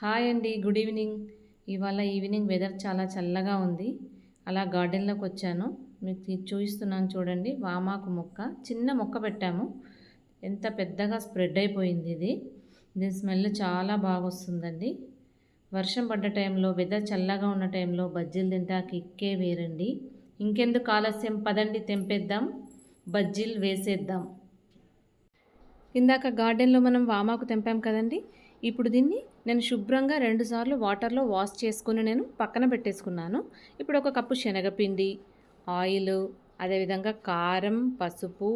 Hi అండి, good evening. ఇవాళ evening weather చాలా చల్లగా ఉంది. అలా గార్డెన్లోకి వచ్చాను. మీకు చూపిస్తున్నాను చూడండి. వామాకు మొక్క, చిన్న మొక్క పెట్టాము. ఎంత పెద్దగా స్ప్రెడ్ అయిపోయింది ఇది. దీని స్మెల్ చాలా బాగా వస్తుందండి. వర్షం పడ్డ టైంలో, వెదర్ చల్లగా ఉన్న టైంలో బజ్జీలు తింటా కిక్కే వేరండి. ఇంకెందుకు ఆలస్యం, పదండి తెంపేద్దాం, బజ్జీలు వేసేద్దాం. ఇందాక గార్డెన్లో మనం వామాకు తెంపాం కదండి. ఇప్పుడు దీన్ని నేను శుభ్రంగా 2 సార్లు వాటర్లో వాష్ చేసుకుని నేను పక్కన పెట్టేసుకున్నాను. ఇప్పుడు ఒక కప్పు శనగపిండి, ఆయిల్, అదేవిధంగా కారం, పసుపు,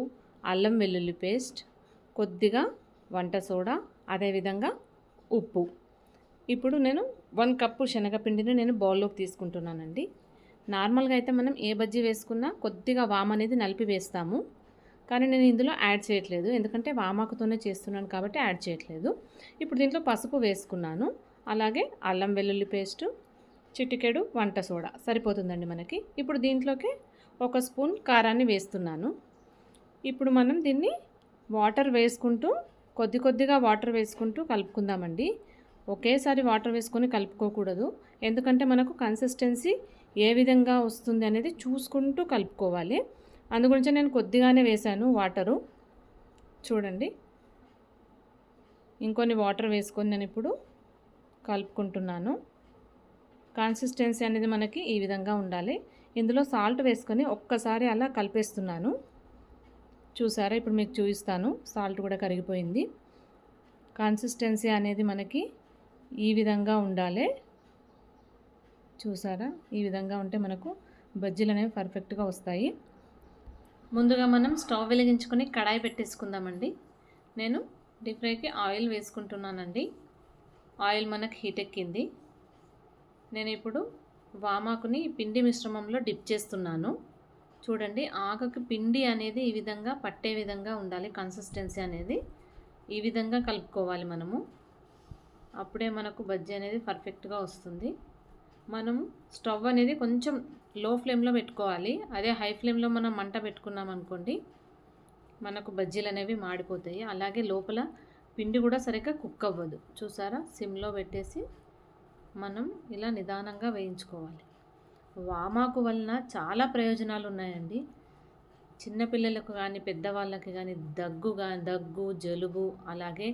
అల్లం వెల్లుల్లి పేస్ట్, కొద్దిగా వంట సోడా, అదేవిధంగా ఉప్పు. ఇప్పుడు నేను 1 కప్పు శనగపిండిని నేను బౌల్లోకి తీసుకుంటున్నానండి. నార్మల్గా అయితే మనం ఏ బజ్జీ వేసుకున్నా కొద్దిగా వామ్ అనేది నలిపి వేస్తాము. కానీ నేను ఇందులో యాడ్ చేయట్లేదు, ఎందుకంటే వామాకుతోనే చేస్తున్నాను కాబట్టి యాడ్ చేయట్లేదు. ఇప్పుడు దీంట్లో పసుపు వేసుకున్నాను, అలాగే అల్లం వెల్లుల్లి పేస్టు, చిటికెడు వంట సోడా సరిపోతుందండి మనకి. ఇప్పుడు దీంట్లోకి 1 స్పూన్ కారాన్ని వేస్తున్నాను. ఇప్పుడు మనం దీన్ని వాటర్ వేసుకుంటూ కొద్దిగా వాటర్ వేసుకుంటూ కలుపుకుందామండి. ఒకేసారి వాటర్ వేసుకొని కలుపుకోకూడదు, ఎందుకంటే మనకు కన్సిస్టెన్సీ ఏ విధంగా వస్తుంది అనేది చూసుకుంటూ కలుపుకోవాలి. అందుగురించి నేను కొద్దిగానే వేశాను వాటరు. చూడండి, ఇంకొన్ని వాటర్ వేసుకొని నేను ఇప్పుడు కలుపుకుంటున్నాను. కన్సిస్టెన్సీ అనేది మనకి ఈ విధంగా ఉండాలి. ఇందులో సాల్ట్ వేసుకొని ఒక్కసారి అలా కలిపేస్తున్నాను. చూసారా, ఇప్పుడు మీకు చూపిస్తాను. సాల్ట్ కూడా కరిగిపోయింది. కన్సిస్టెన్సీ అనేది మనకి ఈ విధంగా ఉండాలి. చూసారా, ఈ విధంగా ఉంటే మనకు బజ్జీలు అనేవి పర్ఫెక్ట్గా వస్తాయి. ముందుగా మనం స్టవ్ వెలిగించుకొని కడాయి పెట్టేసుకుందామండి. నేను డీప్ ఫ్రైకి ఆయిల్ వేసుకుంటున్నానండి. ఆయిల్ మనకు హీట్ ఎక్కింది. నేను ఇప్పుడు వామాకుని పిండి మిశ్రమంలో డిప్ చేస్తున్నాను. చూడండి, ఆకుకి పిండి అనేది ఈ విధంగా పట్టే విధంగా ఉండాలి. కన్సిస్టెన్సీ అనేది ఈ విధంగా కలుపుకోవాలి మనము. అప్పుడే మనకు బజ్జీ అనేది పర్ఫెక్ట్గా వస్తుంది. మనం స్టవ్ అనేది కొంచెం లో ఫ్లేమ్లో పెట్టుకోవాలి. అదే హై ఫ్లేమ్లో మనం మంట పెట్టుకున్నాం అనుకోండి, మనకు బజ్జీలు అనేవి మాడిపోతాయి. అలాగే లోపల పిండి కూడా సరిగ్గా కుక్ అవ్వదు. చూసారా, సిమ్లో పెట్టేసి మనం ఇలా నిదానంగా వేయించుకోవాలి. వామాకు వలన చాలా ప్రయోజనాలు ఉన్నాయండి. చిన్నపిల్లలకు కానీ పెద్దవాళ్ళకి కానీ దగ్గు, జలుబు, అలాగే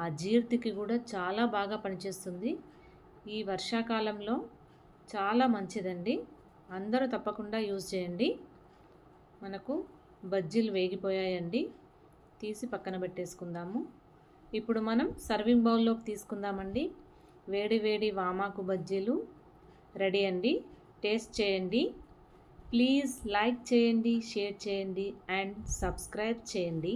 అజీర్తికి కూడా చాలా బాగా పనిచేస్తుంది. ఈ వర్షాకాలంలో చాలా మంచిదండి. అందరూ తప్పకుండా యూజ్ చేయండి. మనకు బజ్జీలు వేగిపోయాయండి, తీసి పక్కన పెట్టేసుకుందాము. ఇప్పుడు మనం సర్వింగ్ బౌల్లోకి తీసుకుందామండి. వేడి వేడి వామాకు బజ్జీలు రెడీ అండి. టేస్ట్ చేయండి. ప్లీజ్ లైక్ చేయండి, షేర్ చేయండి అండ్ సబ్స్క్రైబ్ చేయండి.